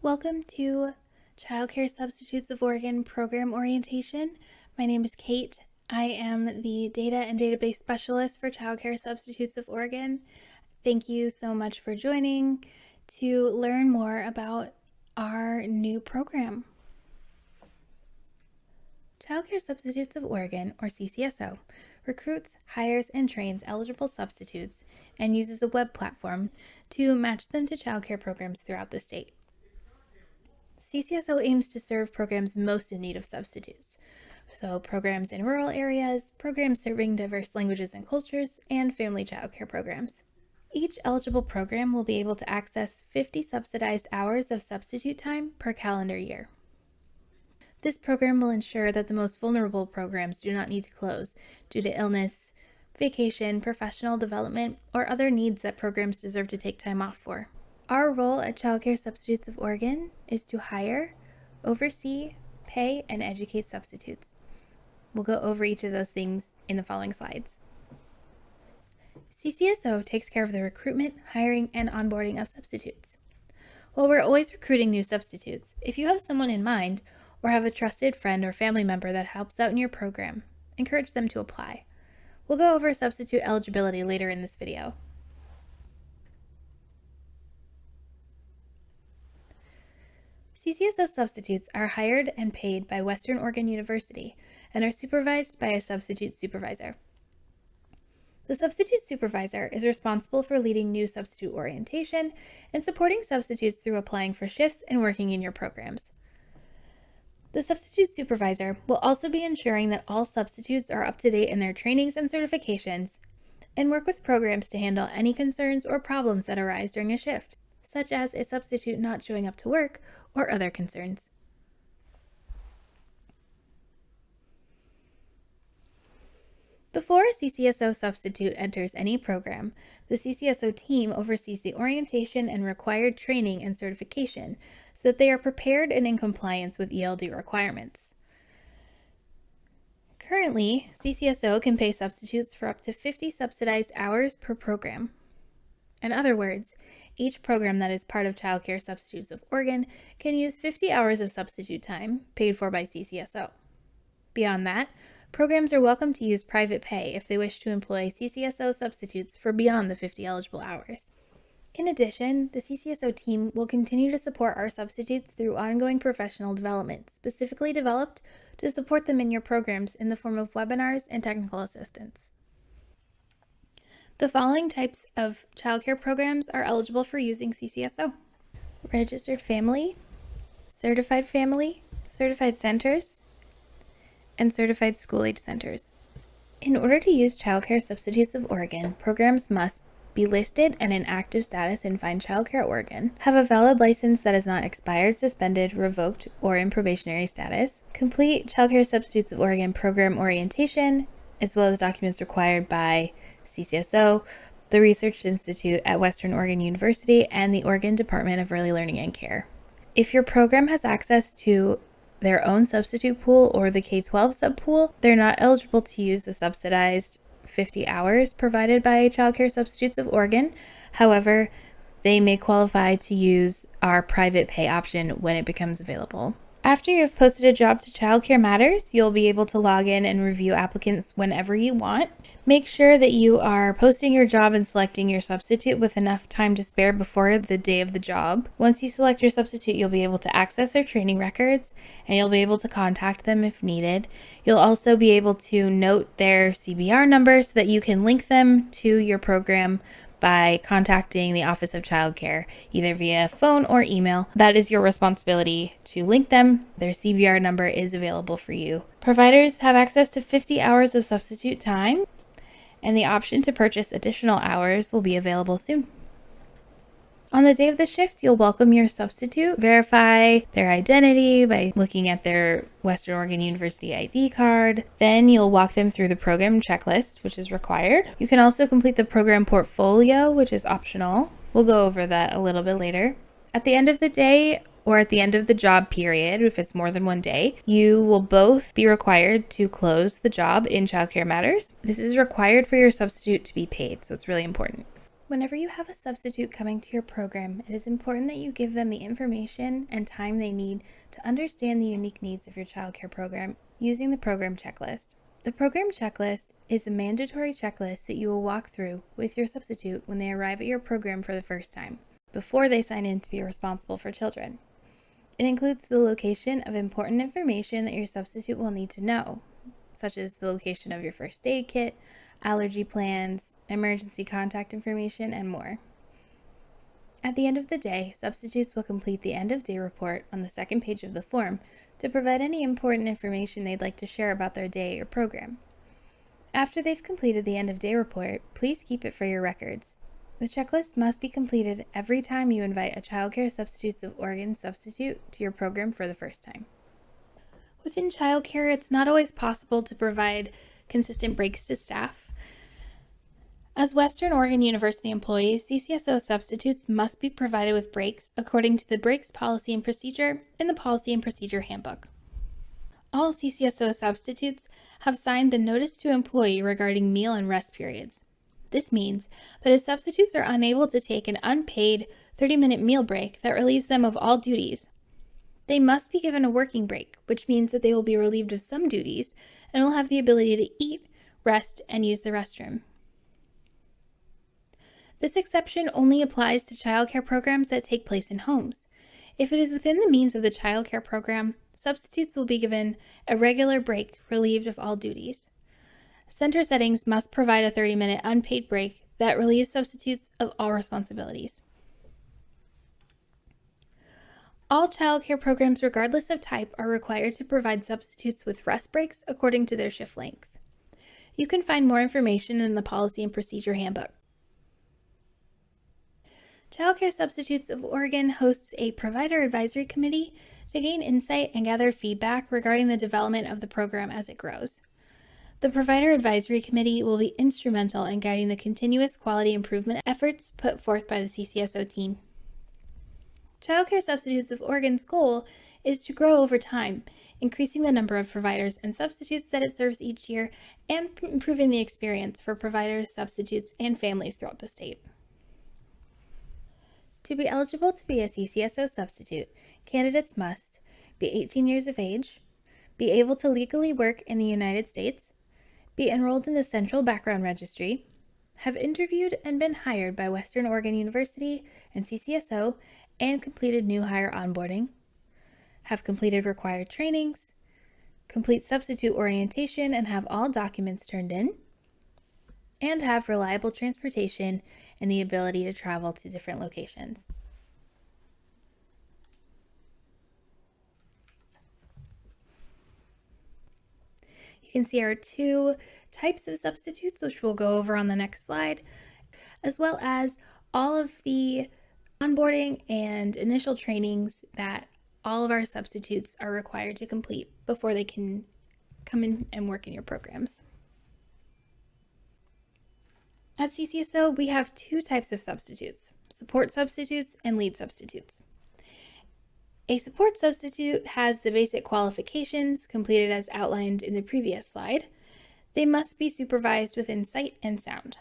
Welcome to Childcare Substitutes of Oregon program orientation. My name is Kate. I am the Data and Database Specialist for Childcare Substitutes of Oregon. Thank you so much for joining to learn more about our new program. Childcare Substitutes of Oregon, or CCSO, recruits, hires, and trains eligible substitutes and uses a web platform to match them to childcare programs throughout the state. CCSO aims to serve programs most in need of substitutes, so programs in rural areas, programs serving diverse languages and cultures, and family childcare programs. Each eligible program will be able to access 50 subsidized hours of substitute time per calendar year. This program will ensure that the most vulnerable programs do not need to close due to illness, vacation, professional development, or other needs that programs deserve to take time off for. Our role at Childcare Substitutes of Oregon is to hire, oversee, pay, and educate substitutes. We'll go over each of those things in the following slides. CCSO takes care of the recruitment, hiring, and onboarding of substitutes. While we're always recruiting new substitutes, if you have someone in mind or have a trusted friend or family member that helps out in your program, encourage them to apply. We'll go over substitute eligibility later in this video. CCSO substitutes are hired and paid by Western Oregon University and are supervised by a substitute supervisor. The substitute supervisor is responsible for leading new substitute orientation and supporting substitutes through applying for shifts and working in your programs. The substitute supervisor will also be ensuring that all substitutes are up to date in their trainings and certifications and work with programs to handle any concerns or problems that arise during a shift, such as a substitute not showing up to work or other concerns. Before a CCSO substitute enters any program, the CCSO team oversees the orientation and required training and certification so that they are prepared and in compliance with ELD requirements. Currently, CCSO can pay substitutes for up to 50 subsidized hours per program. In other words, each program that is part of Childcare Substitutes of Oregon can use 50 hours of substitute time paid for by CCSO. Beyond that, programs are welcome to use private pay if they wish to employ CCSO substitutes for beyond the 50 eligible hours. In addition, the CCSO team will continue to support our substitutes through ongoing professional development, specifically developed to support them in your programs in the form of webinars and technical assistance. The following types of childcare programs are eligible for using CCSO: registered family, certified centers, and certified school-age centers. In order to use Childcare Substitutes of Oregon, programs must be listed and in active status in Find Childcare Oregon, have a valid license that is not expired, suspended, revoked, or in probationary status, complete Childcare Substitutes of Oregon program orientation, as well as documents required by CCSO, the Research Institute at Western Oregon University, and the Oregon Department of Early Learning and Care. If your program has access to their own substitute pool or the K-12 subpool, they're not eligible to use the subsidized 50 hours provided by Childcare Substitutes of Oregon. However, they may qualify to use our private pay option when it becomes available. After you've posted a job to Childcare Matters, you'll be able to log in and review applicants whenever you want. Make sure that you are posting your job and selecting your substitute with enough time to spare before the day of the job. Once you select your substitute, you'll be able to access their training records and you'll be able to contact them if needed. You'll also be able to note their CBR number so that you can link them to your program by contacting the Office of Child Care, either via phone or email. That is your responsibility to link them. Their CBR number is available for you. Providers have access to 50 hours of substitute time, and the option to purchase additional hours will be available soon. On the day of the shift, you'll welcome your substitute, verify their identity by looking at their Western Oregon University ID card. Then you'll walk them through the program checklist, which is required. You can also complete the program portfolio, which is optional. We'll go over that a little bit later. At the end of the day, or at the end of the job period, if it's more than one day, you will both be required to close the job in Childcare Matters. This is required for your substitute to be paid, so it's really important. Whenever you have a substitute coming to your program, it is important that you give them the information and time they need to understand the unique needs of your childcare program using the program checklist. The program checklist is a mandatory checklist that you will walk through with your substitute when they arrive at your program for the first time, before they sign in to be responsible for children. It includes the location of important information that your substitute will need to know, such as the location of your first aid kit, allergy plans, emergency contact information, and more. At the end of the day, substitutes will complete the end of day report on the second page of the form to provide any important information they'd like to share about their day or program. After they've completed the end of day report, please keep it for your records. The checklist must be completed every time you invite a Child Care Substitutes of Oregon substitute to your program for the first time. Within childcare, it's not always possible to provide consistent breaks to staff. As Western Oregon University employees, CCSO substitutes must be provided with breaks according to the breaks policy and procedure in the Policy and Procedure Handbook. All CCSO substitutes have signed the Notice to Employee regarding meal and rest periods. This means that if substitutes are unable to take an unpaid 30-minute meal break that relieves them of all duties, they must be given a working break, which means that they will be relieved of some duties and will have the ability to eat, rest, and use the restroom. This exception only applies to childcare programs that take place in homes. If it is within the means of the childcare program, substitutes will be given a regular break relieved of all duties. Center settings must provide a 30-minute unpaid break that relieves substitutes of all responsibilities. All childcare programs, regardless of type, are required to provide substitutes with rest breaks according to their shift length. You can find more information in the Policy and Procedure Handbook. Child Care Substitutes of Oregon hosts a provider advisory committee to gain insight and gather feedback regarding the development of the program as it grows. The provider advisory committee will be instrumental in guiding the continuous quality improvement efforts put forth by the CCSO team. Child Care Substitutes of Oregon's goal is to grow over time, increasing the number of providers and substitutes that it serves each year and improving the experience for providers, substitutes, and families throughout the state. To be eligible to be a CCSO substitute, candidates must be 18 years of age, be able to legally work in the United States, be enrolled in the Central Background Registry, have interviewed and been hired by Western Oregon University and CCSO and completed new hire onboarding, have completed required trainings, complete substitute orientation and have all documents turned in, and have reliable transportation and the ability to travel to different locations. You can see our two types of substitutes, which we'll go over on the next slide, as well as all of the onboarding and initial trainings that all of our substitutes are required to complete before they can come in and work in your programs. At CCSO, we have two types of substitutes, support substitutes and lead substitutes. A support substitute has the basic qualifications completed as outlined in the previous slide. They must be supervised within sight and sound.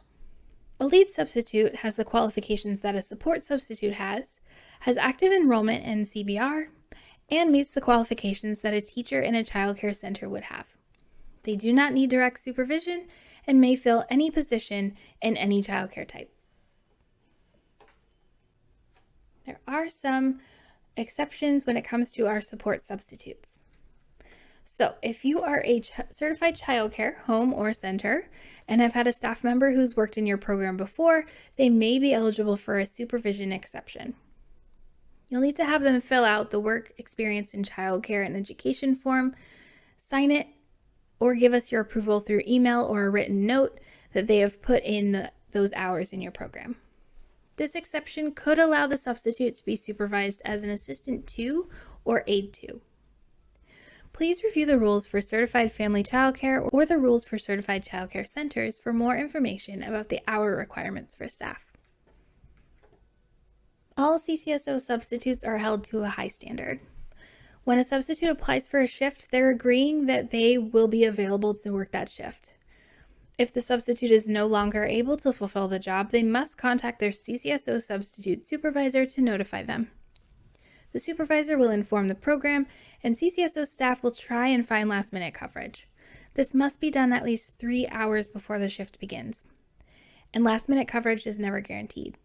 A lead substitute has the qualifications that a support substitute has active enrollment in CBR, and meets the qualifications that a teacher in a child care center would have. They do not need direct supervision and may fill any position in any childcare type. There are some exceptions when it comes to our support substitutes. So if you are a certified childcare home or center and have had a staff member who's worked in your program before, they may be eligible for a supervision exception. You'll need to have them fill out the work experience in childcare and education form, sign it, or give us your approval through email or a written note that they have put in those hours in your program. This exception could allow the substitute to be supervised as an assistant to or aide to. Please review the rules for certified family childcare or the rules for certified childcare centers for more information about the hour requirements for staff. All CCSO substitutes are held to a high standard. When a substitute applies for a shift, they're agreeing that they will be available to work that shift. If the substitute is no longer able to fulfill the job, they must contact their CCSO substitute supervisor to notify them. The supervisor will inform the program, and CCSO staff will try and find last-minute coverage. This must be done at least 3 hours before the shift begins, and last-minute coverage is never guaranteed.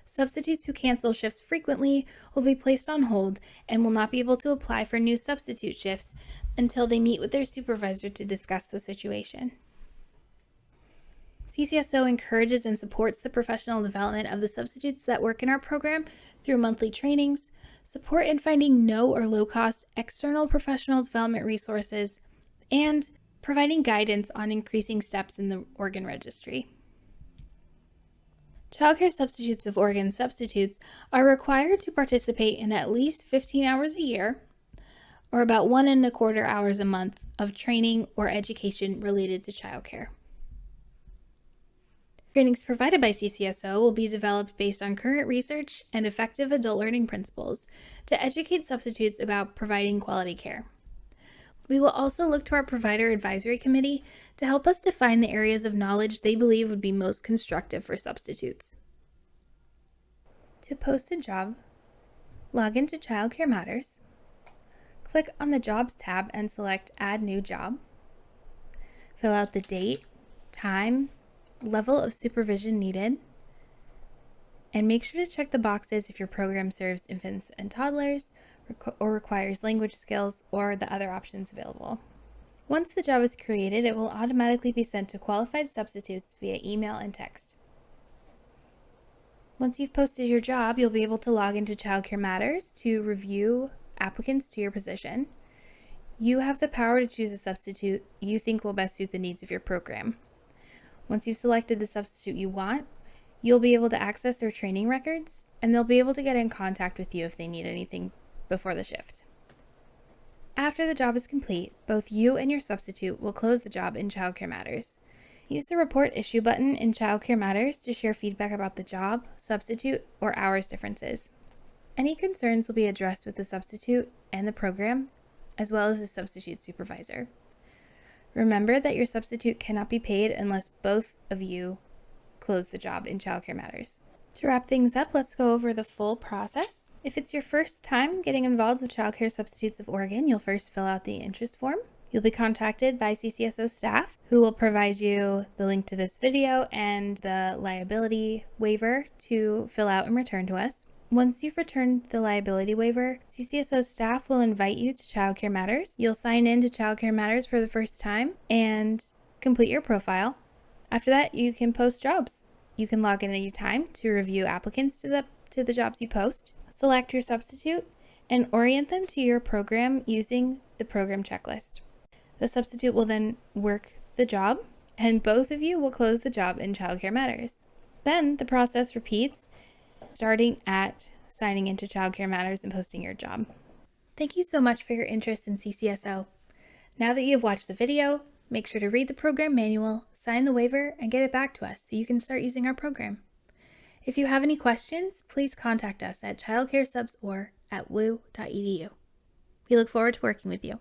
Substitutes who cancel shifts frequently will be placed on hold and will not be able to apply for new substitute shifts until they meet with their supervisor to discuss the situation. CCSO encourages and supports the professional development of the substitutes that work in our program through monthly trainings, support in finding no or low-cost external professional development resources, and providing guidance on increasing steps in the Oregon Registry. Childcare Substitutes of Oregon substitutes are required to participate in at least 15 hours a year, or about 1.25 hours a month of training or education related to childcare. Trainings provided by CCSO will be developed based on current research and effective adult learning principles to educate substitutes about providing quality care. We will also look to our Provider Advisory Committee to help us define the areas of knowledge they believe would be most constructive for substitutes. To post a job, log into Child Care Matters, click on the Jobs tab and select Add New Job. Fill out the date, time, level of supervision needed, and make sure to check the boxes if your program serves infants and toddlers, or requires language skills, or the other options available. Once the job is created, it will automatically be sent to qualified substitutes via email and text. Once you've posted your job, you'll be able to log into Child Care Matters to review applicants to your position. You have the power to choose a substitute you think will best suit the needs of your program. Once you've selected the substitute you want, you'll be able to access their training records, and they'll be able to get in contact with you if they need anything before the shift. After the job is complete, both you and your substitute will close the job in Child Care Matters. Use the Report Issue button in Child Care Matters to share feedback about the job, substitute, or hours differences. Any concerns will be addressed with the substitute and the program, as well as the substitute supervisor. Remember that your substitute cannot be paid unless both of you close the job in Child Care Matters. To wrap things up, let's go over the full process. If it's your first time getting involved with Child Care Substitutes of Oregon, you'll first fill out the interest form. You'll be contacted by CCSO staff who will provide you the link to this video and the liability waiver to fill out and return to us. Once you've returned the liability waiver, CCSO staff will invite you to Child Care Matters. You'll sign in to Child Care Matters for the first time and complete your profile. After that, you can post jobs. You can log in any time to review applicants to the jobs you post, select your substitute, and orient them to your program using the program checklist. The substitute will then work the job, and both of you will close the job in Child Care Matters. Then the process repeats, starting at signing into Child Care Matters and posting your job. Thank you so much for your interest in CCSO. Now that you've watched the video, make sure to read the program manual, sign the waiver, and get it back to us so you can start using our program. If you have any questions, please contact us at childcaresubs or at woo.edu. We look forward to working with you.